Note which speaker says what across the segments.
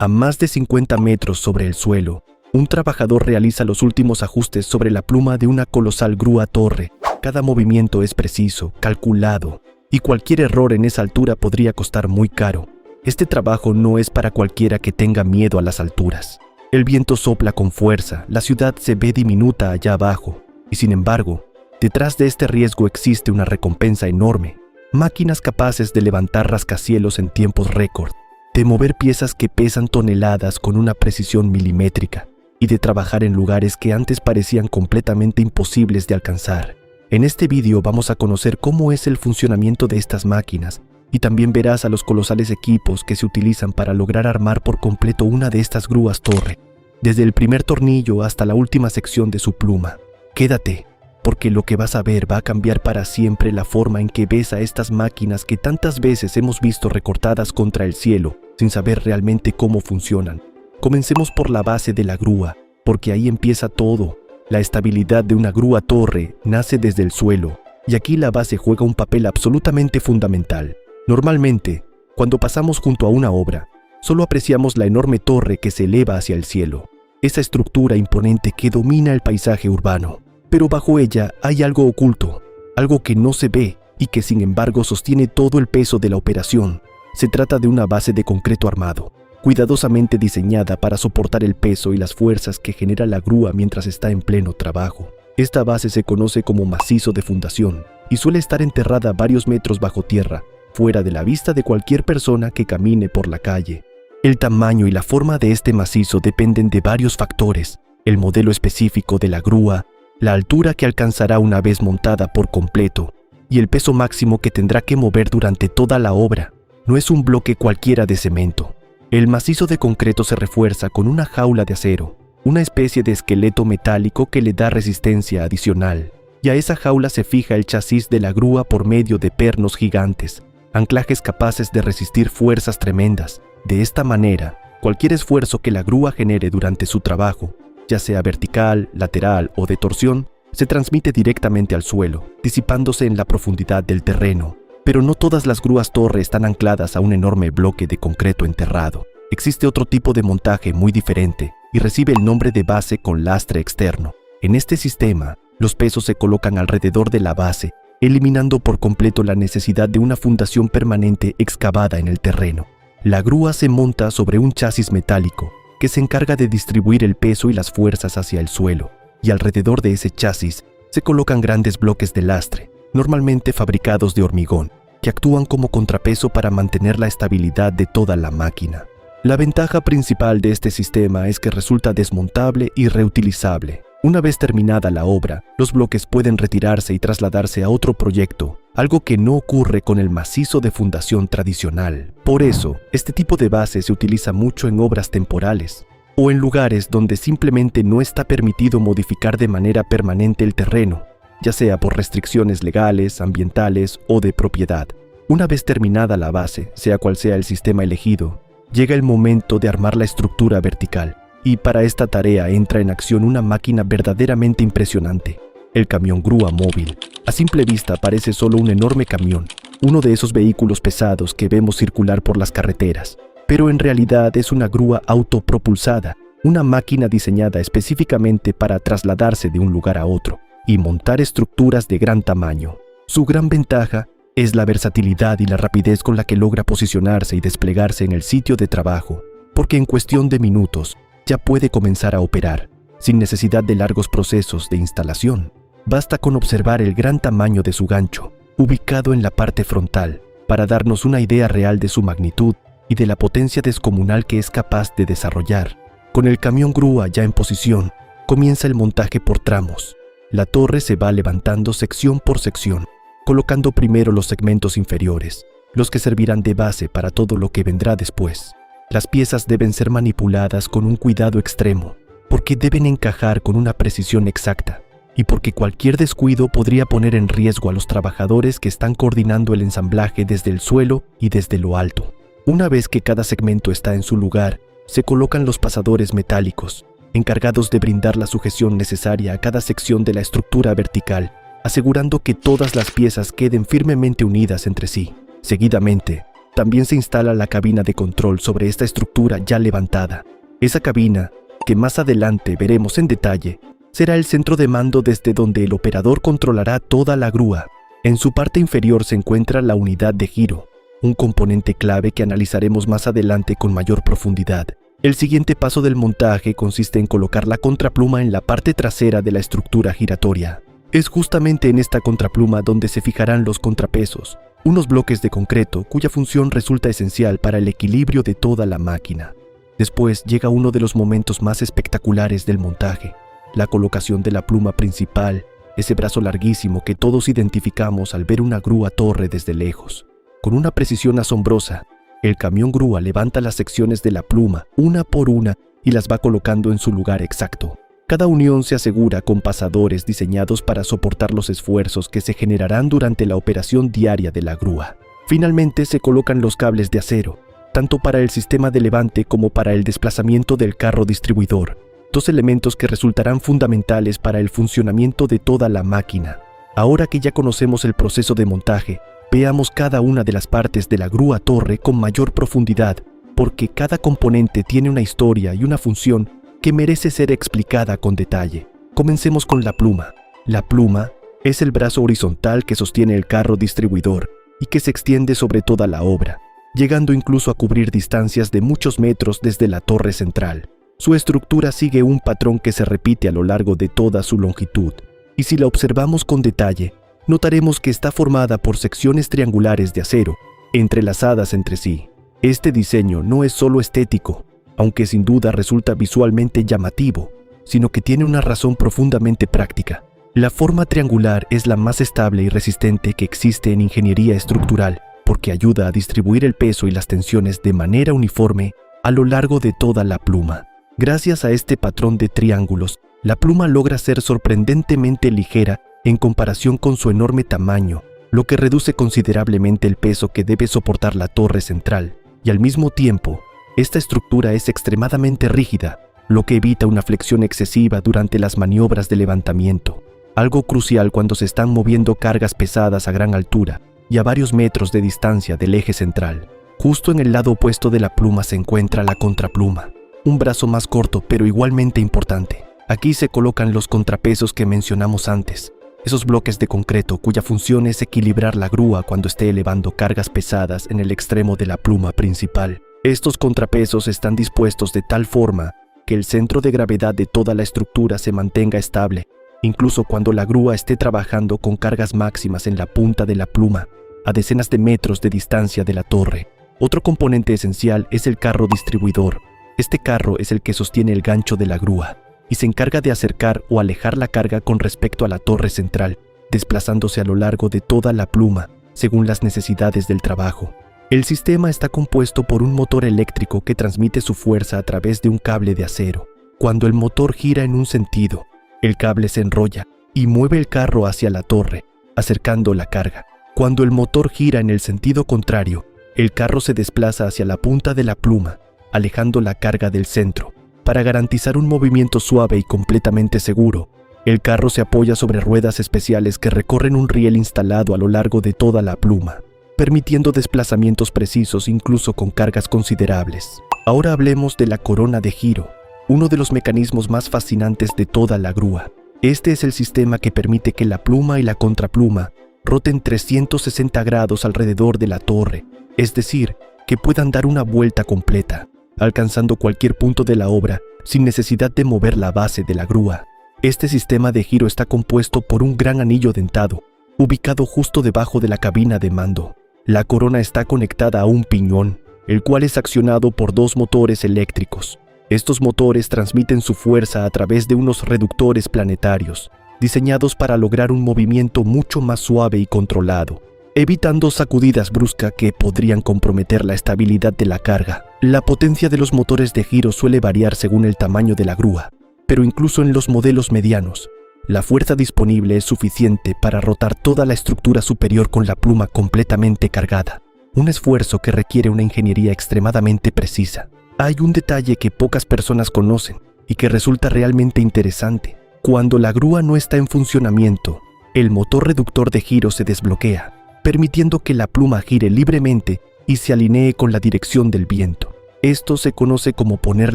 Speaker 1: A más de 50 metros sobre el suelo, un trabajador realiza los últimos ajustes sobre la pluma de una colosal grúa torre. Cada movimiento es preciso, calculado, y cualquier error en esa altura podría costar muy caro. Este trabajo no es para cualquiera que tenga miedo a las alturas. El viento sopla con fuerza, la ciudad se ve diminuta allá abajo, y sin embargo, detrás de este riesgo existe una recompensa enorme. Máquinas capaces de levantar rascacielos en tiempos récord, de mover piezas que pesan toneladas con una precisión milimétrica, y de trabajar en lugares que antes parecían completamente imposibles de alcanzar. En este vídeo vamos a conocer cómo es el funcionamiento de estas máquinas, y también verás a los colosales equipos que se utilizan para lograr armar por completo una de estas grúas torre, desde el primer tornillo hasta la última sección de su pluma. Quédate, porque lo que vas a ver va a cambiar para siempre la forma en que ves a estas máquinas que tantas veces hemos visto recortadas contra el cielo, sin saber realmente cómo funcionan. Comencemos por la base de la grúa, porque ahí empieza todo. La estabilidad de una grúa torre nace desde el suelo, y aquí la base juega un papel absolutamente fundamental. Normalmente, cuando pasamos junto a una obra, solo apreciamos la enorme torre que se eleva hacia el cielo, esa estructura imponente que domina el paisaje urbano. Pero bajo ella hay algo oculto, algo que no se ve y que sin embargo sostiene todo el peso de la operación. Se trata de una base de concreto armado, cuidadosamente diseñada para soportar el peso y las fuerzas que genera la grúa mientras está en pleno trabajo. Esta base se conoce como macizo de fundación y suele estar enterrada varios metros bajo tierra, fuera de la vista de cualquier persona que camine por la calle. El tamaño y la forma de este macizo dependen de varios factores: el modelo específico de la grúa, la altura que alcanzará una vez montada por completo, y el peso máximo que tendrá que mover durante toda la obra. No es un bloque cualquiera de cemento. El macizo de concreto se refuerza con una jaula de acero, una especie de esqueleto metálico que le da resistencia adicional, y a esa jaula se fija el chasis de la grúa por medio de pernos gigantes, anclajes capaces de resistir fuerzas tremendas. De esta manera, cualquier esfuerzo que la grúa genere durante su trabajo, ya sea vertical, lateral o de torsión, se transmite directamente al suelo, disipándose en la profundidad del terreno. Pero no todas las grúas torre están ancladas a un enorme bloque de concreto enterrado. Existe otro tipo de montaje muy diferente y recibe el nombre de base con lastre externo. En este sistema, los pesos se colocan alrededor de la base, eliminando por completo la necesidad de una fundación permanente excavada en el terreno. La grúa se monta sobre un chasis metálico que se encarga de distribuir el peso y las fuerzas hacia el suelo, y alrededor de ese chasis se colocan grandes bloques de lastre, normalmente fabricados de hormigón, que actúan como contrapeso para mantener la estabilidad de toda la máquina. La ventaja principal de este sistema es que resulta desmontable y reutilizable. Una vez terminada la obra, los bloques pueden retirarse y trasladarse a otro proyecto, algo que no ocurre con el macizo de fundación tradicional. Por eso, este tipo de base se utiliza mucho en obras temporales, o en lugares donde simplemente no está permitido modificar de manera permanente el terreno, ya sea por restricciones legales, ambientales o de propiedad. Una vez terminada la base, sea cual sea el sistema elegido, llega el momento de armar la estructura vertical. Y para esta tarea entra en acción una máquina verdaderamente impresionante, el camión grúa móvil. A simple vista parece solo un enorme camión, uno de esos vehículos pesados que vemos circular por las carreteras, pero en realidad es una grúa autopropulsada, una máquina diseñada específicamente para trasladarse de un lugar a otro y montar estructuras de gran tamaño. Su gran ventaja es la versatilidad y la rapidez con la que logra posicionarse y desplegarse en el sitio de trabajo, porque en cuestión de minutos ya puede comenzar a operar, sin necesidad de largos procesos de instalación. Basta con observar el gran tamaño de su gancho, ubicado en la parte frontal, para darnos una idea real de su magnitud y de la potencia descomunal que es capaz de desarrollar. Con el camión grúa ya en posición, comienza el montaje por tramos. La torre se va levantando sección por sección, colocando primero los segmentos inferiores, los que servirán de base para todo lo que vendrá después. Las piezas deben ser manipuladas con un cuidado extremo, porque deben encajar con una precisión exacta, y porque cualquier descuido podría poner en riesgo a los trabajadores que están coordinando el ensamblaje desde el suelo y desde lo alto. Una vez que cada segmento está en su lugar, se colocan los pasadores metálicos, encargados de brindar la sujeción necesaria a cada sección de la estructura vertical, asegurando que todas las piezas queden firmemente unidas entre sí. Seguidamente, también se instala la cabina de control sobre esta estructura ya levantada. Esa cabina, que más adelante veremos en detalle, será el centro de mando desde donde el operador controlará toda la grúa. En su parte inferior se encuentra la unidad de giro, un componente clave que analizaremos más adelante con mayor profundidad. El siguiente paso del montaje consiste en colocar la contrapluma en la parte trasera de la estructura giratoria. Es justamente en esta contrapluma donde se fijarán los contrapesos, unos bloques de concreto cuya función resulta esencial para el equilibrio de toda la máquina. Después llega uno de los momentos más espectaculares del montaje, la colocación de la pluma principal, ese brazo larguísimo que todos identificamos al ver una grúa torre desde lejos. Con una precisión asombrosa, el camión grúa levanta las secciones de la pluma una por una y las va colocando en su lugar exacto. Cada unión se asegura con pasadores diseñados para soportar los esfuerzos que se generarán durante la operación diaria de la grúa. Finalmente se colocan los cables de acero, tanto para el sistema de levante como para el desplazamiento del carro distribuidor, dos elementos que resultarán fundamentales para el funcionamiento de toda la máquina. Ahora que ya conocemos el proceso de montaje, veamos cada una de las partes de la grúa torre con mayor profundidad, porque cada componente tiene una historia y una función que merece ser explicada con detalle. Comencemos con la pluma. La pluma es el brazo horizontal que sostiene el carro distribuidor y que se extiende sobre toda la obra, llegando incluso a cubrir distancias de muchos metros desde la torre central. Su estructura sigue un patrón que se repite a lo largo de toda su longitud, y si la observamos con detalle, notaremos que está formada por secciones triangulares de acero, entrelazadas entre sí. Este diseño no es solo estético, aunque sin duda resulta visualmente llamativo, sino que tiene una razón profundamente práctica. La forma triangular es la más estable y resistente que existe en ingeniería estructural, porque ayuda a distribuir el peso y las tensiones de manera uniforme a lo largo de toda la pluma. Gracias a este patrón de triángulos, la pluma logra ser sorprendentemente ligera en comparación con su enorme tamaño, lo que reduce considerablemente el peso que debe soportar la torre central, y al mismo tiempo, esta estructura es extremadamente rígida, lo que evita una flexión excesiva durante las maniobras de levantamiento, algo crucial cuando se están moviendo cargas pesadas a gran altura y a varios metros de distancia del eje central. Justo en el lado opuesto de la pluma se encuentra la contrapluma, un brazo más corto pero igualmente importante. Aquí se colocan los contrapesos que mencionamos antes, esos bloques de concreto cuya función es equilibrar la grúa cuando esté elevando cargas pesadas en el extremo de la pluma principal. Estos contrapesos están dispuestos de tal forma que el centro de gravedad de toda la estructura se mantenga estable, incluso cuando la grúa esté trabajando con cargas máximas en la punta de la pluma, a decenas de metros de distancia de la torre. Otro componente esencial es el carro distribuidor. Este carro es el que sostiene el gancho de la grúa y se encarga de acercar o alejar la carga con respecto a la torre central, desplazándose a lo largo de toda la pluma, según las necesidades del trabajo. El sistema está compuesto por un motor eléctrico que transmite su fuerza a través de un cable de acero. Cuando el motor gira en un sentido, el cable se enrolla y mueve el carro hacia la torre, acercando la carga. Cuando el motor gira en el sentido contrario, el carro se desplaza hacia la punta de la pluma, alejando la carga del centro. Para garantizar un movimiento suave y completamente seguro, el carro se apoya sobre ruedas especiales que recorren un riel instalado a lo largo de toda la pluma, permitiendo desplazamientos precisos incluso con cargas considerables. Ahora hablemos de la corona de giro, uno de los mecanismos más fascinantes de toda la grúa. Este es el sistema que permite que la pluma y la contrapluma roten 360 grados alrededor de la torre, es decir, que puedan dar una vuelta completa, alcanzando cualquier punto de la obra sin necesidad de mover la base de la grúa. Este sistema de giro está compuesto por un gran anillo dentado, ubicado justo debajo de la cabina de mando. La corona está conectada a un piñón, el cual es accionado por dos motores eléctricos. Estos motores transmiten su fuerza a través de unos reductores planetarios, diseñados para lograr un movimiento mucho más suave y controlado, evitando sacudidas bruscas que podrían comprometer la estabilidad de la carga. La potencia de los motores de giro suele variar según el tamaño de la grúa, pero incluso en los modelos medianos, la fuerza disponible es suficiente para rotar toda la estructura superior con la pluma completamente cargada, un esfuerzo que requiere una ingeniería extremadamente precisa. Hay un detalle que pocas personas conocen y que resulta realmente interesante. Cuando la grúa no está en funcionamiento, el motor reductor de giro se desbloquea, permitiendo que la pluma gire libremente y se alinee con la dirección del viento. Esto se conoce como poner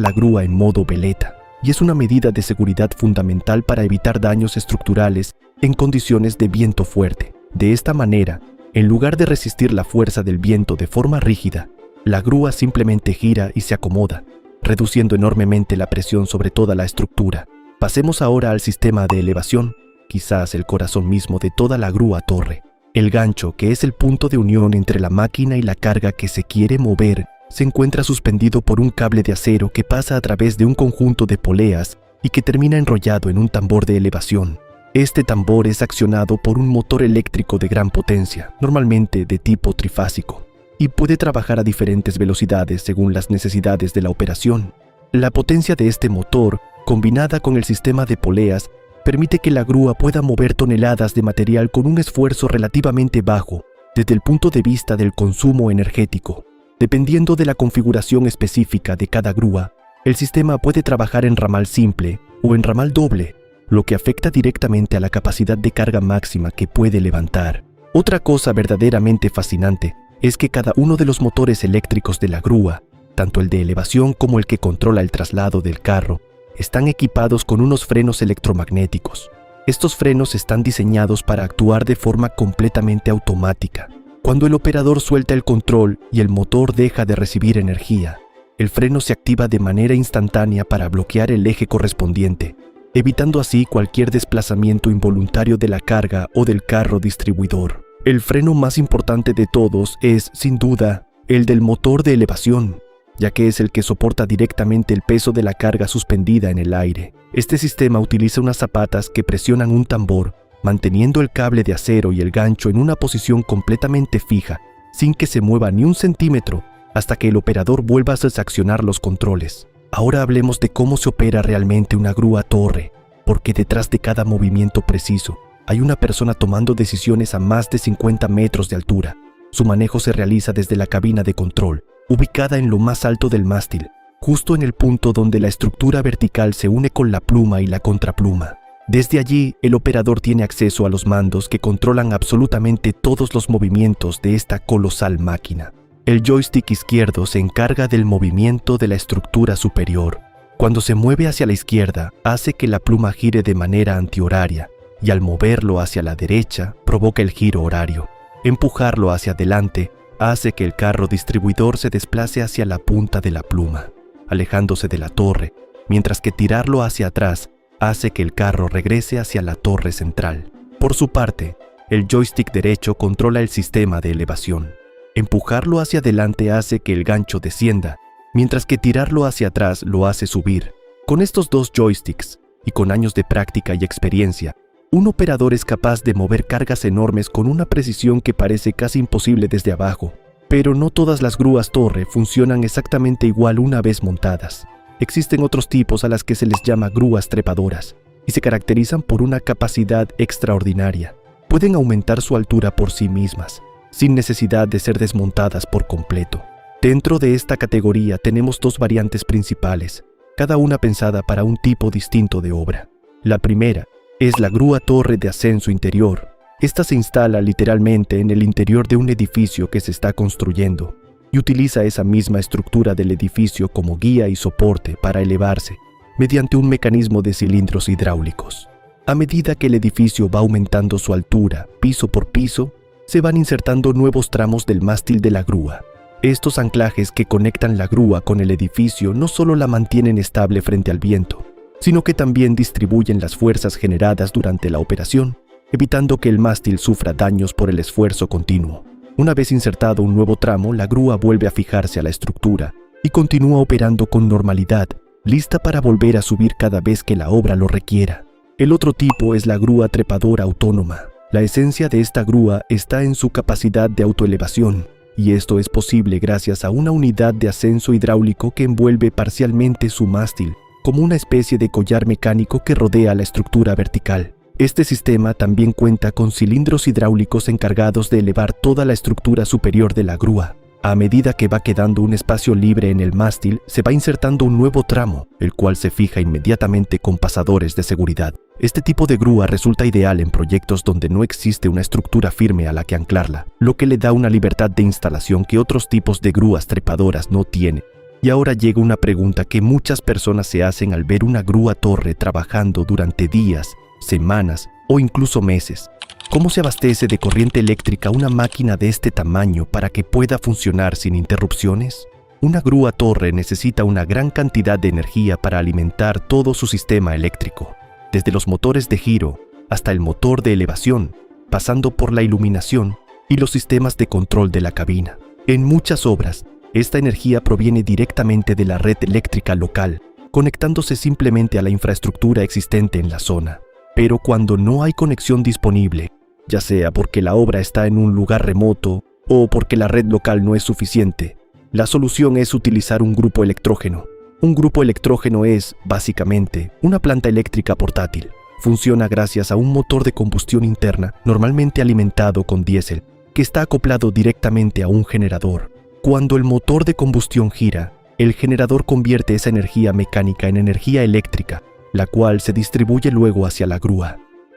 Speaker 1: la grúa en modo veleta, y es una medida de seguridad fundamental para evitar daños estructurales en condiciones de viento fuerte. De esta manera, en lugar de resistir la fuerza del viento de forma rígida, la grúa simplemente gira y se acomoda, reduciendo enormemente la presión sobre toda la estructura. Pasemos ahora al sistema de elevación, quizás el corazón mismo de toda la grúa torre. El gancho, que es el punto de unión entre la máquina y la carga que se quiere mover, se encuentra suspendido por un cable de acero que pasa a través de un conjunto de poleas y que termina enrollado en un tambor de elevación. Este tambor es accionado por un motor eléctrico de gran potencia, normalmente de tipo trifásico, y puede trabajar a diferentes velocidades según las necesidades de la operación. La potencia de este motor, combinada con el sistema de poleas, permite que la grúa pueda mover toneladas de material con un esfuerzo relativamente bajo desde el punto de vista del consumo energético. Dependiendo de la configuración específica de cada grúa, el sistema puede trabajar en ramal simple o en ramal doble, lo que afecta directamente a la capacidad de carga máxima que puede levantar. Otra cosa verdaderamente fascinante es que cada uno de los motores eléctricos de la grúa, tanto el de elevación como el que controla el traslado del carro, están equipados con unos frenos electromagnéticos. Estos frenos están diseñados para actuar de forma completamente automática. Cuando el operador suelta el control y el motor deja de recibir energía, el freno se activa de manera instantánea para bloquear el eje correspondiente, evitando así cualquier desplazamiento involuntario de la carga o del carro distribuidor. El freno más importante de todos es, sin duda, el del motor de elevación, ya que es el que soporta directamente el peso de la carga suspendida en el aire. Este sistema utiliza unas zapatas que presionan un tambor, manteniendo el cable de acero y el gancho en una posición completamente fija, sin que se mueva ni un centímetro, hasta que el operador vuelva a desaccionar los controles. Ahora hablemos de cómo se opera realmente una grúa torre, porque detrás de cada movimiento preciso, hay una persona tomando decisiones a más de 50 metros de altura. Su manejo se realiza desde la cabina de control, ubicada en lo más alto del mástil, justo en el punto donde la estructura vertical se une con la pluma y la contrapluma. Desde allí, el operador tiene acceso a los mandos que controlan absolutamente todos los movimientos de esta colosal máquina. El joystick izquierdo se encarga del movimiento de la estructura superior. Cuando se mueve hacia la izquierda, hace que la pluma gire de manera antihoraria, y al moverlo hacia la derecha, provoca el giro horario. Empujarlo hacia adelante hace que el carro distribuidor se desplace hacia la punta de la pluma, alejándose de la torre, mientras que tirarlo hacia atrás hace que el carro regrese hacia la torre central. Por su parte, el joystick derecho controla el sistema de elevación. Empujarlo hacia adelante hace que el gancho descienda, mientras que tirarlo hacia atrás lo hace subir. Con estos dos joysticks, y con años de práctica y experiencia, un operador es capaz de mover cargas enormes con una precisión que parece casi imposible desde abajo. Pero no todas las grúas torre funcionan exactamente igual una vez montadas. Existen otros tipos a las que se les llama grúas trepadoras, y se caracterizan por una capacidad extraordinaria. Pueden aumentar su altura por sí mismas, sin necesidad de ser desmontadas por completo. Dentro de esta categoría tenemos dos variantes principales, cada una pensada para un tipo distinto de obra. La primera es la grúa torre de ascenso interior. Esta se instala literalmente en el interior de un edificio que se está construyendo y utiliza esa misma estructura del edificio como guía y soporte para elevarse mediante un mecanismo de cilindros hidráulicos. A medida que el edificio va aumentando su altura, piso por piso, se van insertando nuevos tramos del mástil de la grúa. Estos anclajes que conectan la grúa con el edificio no solo la mantienen estable frente al viento, sino que también distribuyen las fuerzas generadas durante la operación, evitando que el mástil sufra daños por el esfuerzo continuo. Una vez insertado un nuevo tramo, la grúa vuelve a fijarse a la estructura y continúa operando con normalidad, lista para volver a subir cada vez que la obra lo requiera. El otro tipo es la grúa trepadora autónoma. La esencia de esta grúa está en su capacidad de autoelevación, y esto es posible gracias a una unidad de ascenso hidráulico que envuelve parcialmente su mástil, como una especie de collar mecánico que rodea la estructura vertical. Este sistema también cuenta con cilindros hidráulicos encargados de elevar toda la estructura superior de la grúa. A medida que va quedando un espacio libre en el mástil, se va insertando un nuevo tramo, el cual se fija inmediatamente con pasadores de seguridad. Este tipo de grúa resulta ideal en proyectos donde no existe una estructura firme a la que anclarla, lo que le da una libertad de instalación que otros tipos de grúas trepadoras no tienen. Y ahora llega una pregunta que muchas personas se hacen al ver una grúa torre trabajando durante días, semanas o incluso meses. ¿Cómo se abastece de corriente eléctrica una máquina de este tamaño para que pueda funcionar sin interrupciones? Una grúa torre necesita una gran cantidad de energía para alimentar todo su sistema eléctrico, desde los motores de giro hasta el motor de elevación, pasando por la iluminación y los sistemas de control de la cabina. En muchas obras, esta energía proviene directamente de la red eléctrica local, conectándose simplemente a la infraestructura existente en la zona. Pero cuando no hay conexión disponible, ya sea porque la obra está en un lugar remoto o porque la red local no es suficiente, la solución es utilizar un grupo electrógeno. Un grupo electrógeno es, básicamente, una planta eléctrica portátil. Funciona gracias a un motor de combustión interna, normalmente alimentado con diésel, que está acoplado directamente a un generador. Cuando el motor de combustión gira, el generador convierte esa energía mecánica en energía eléctrica, la cual se distribuye luego hacia la grúa.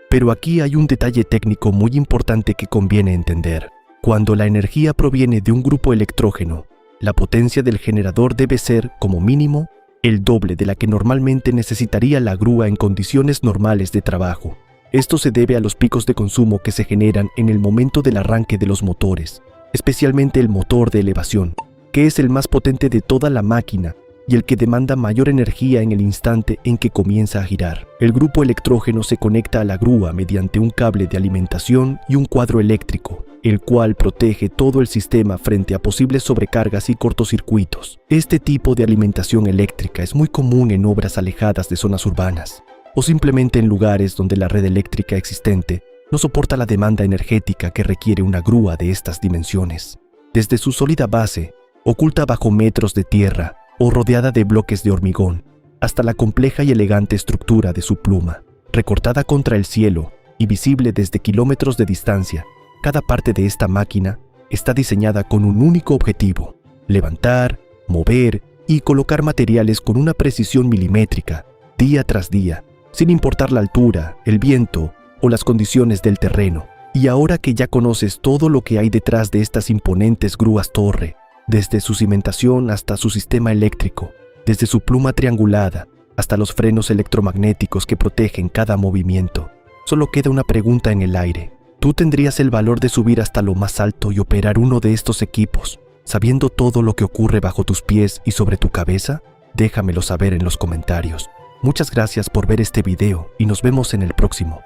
Speaker 1: Pero aquí hay un detalle técnico muy importante que conviene entender. Cuando la energía proviene de un grupo electrógeno, la potencia del generador debe ser, como mínimo, el doble de la que normalmente necesitaría la grúa en condiciones normales de trabajo. Esto se debe a los picos de consumo que se generan en el momento del arranque de los motores, especialmente el motor de elevación, que es el más potente de toda la máquina y el que demanda mayor energía en el instante en que comienza a girar. El grupo electrógeno se conecta a la grúa mediante un cable de alimentación y un cuadro eléctrico, el cual protege todo el sistema frente a posibles sobrecargas y cortocircuitos. Este tipo de alimentación eléctrica es muy común en obras alejadas de zonas urbanas, o simplemente en lugares donde la red eléctrica existente no soporta la demanda energética que requiere una grúa de estas dimensiones. Desde su sólida base, oculta bajo metros de tierra o rodeada de bloques de hormigón, hasta la compleja y elegante estructura de su pluma, recortada contra el cielo y visible desde kilómetros de distancia, cada parte de esta máquina está diseñada con un único objetivo: levantar, mover y colocar materiales con una precisión milimétrica, día tras día, sin importar la altura, el viento o las condiciones del terreno. Y ahora que ya conoces todo lo que hay detrás de estas imponentes grúas torre, desde su cimentación hasta su sistema eléctrico, desde su pluma triangulada hasta los frenos electromagnéticos que protegen cada movimiento, solo queda una pregunta en el aire. ¿Tú tendrías el valor de subir hasta lo más alto y operar uno de estos equipos, sabiendo todo lo que ocurre bajo tus pies y sobre tu cabeza? Déjamelo saber en los comentarios. Muchas gracias por ver este video y nos vemos en el próximo.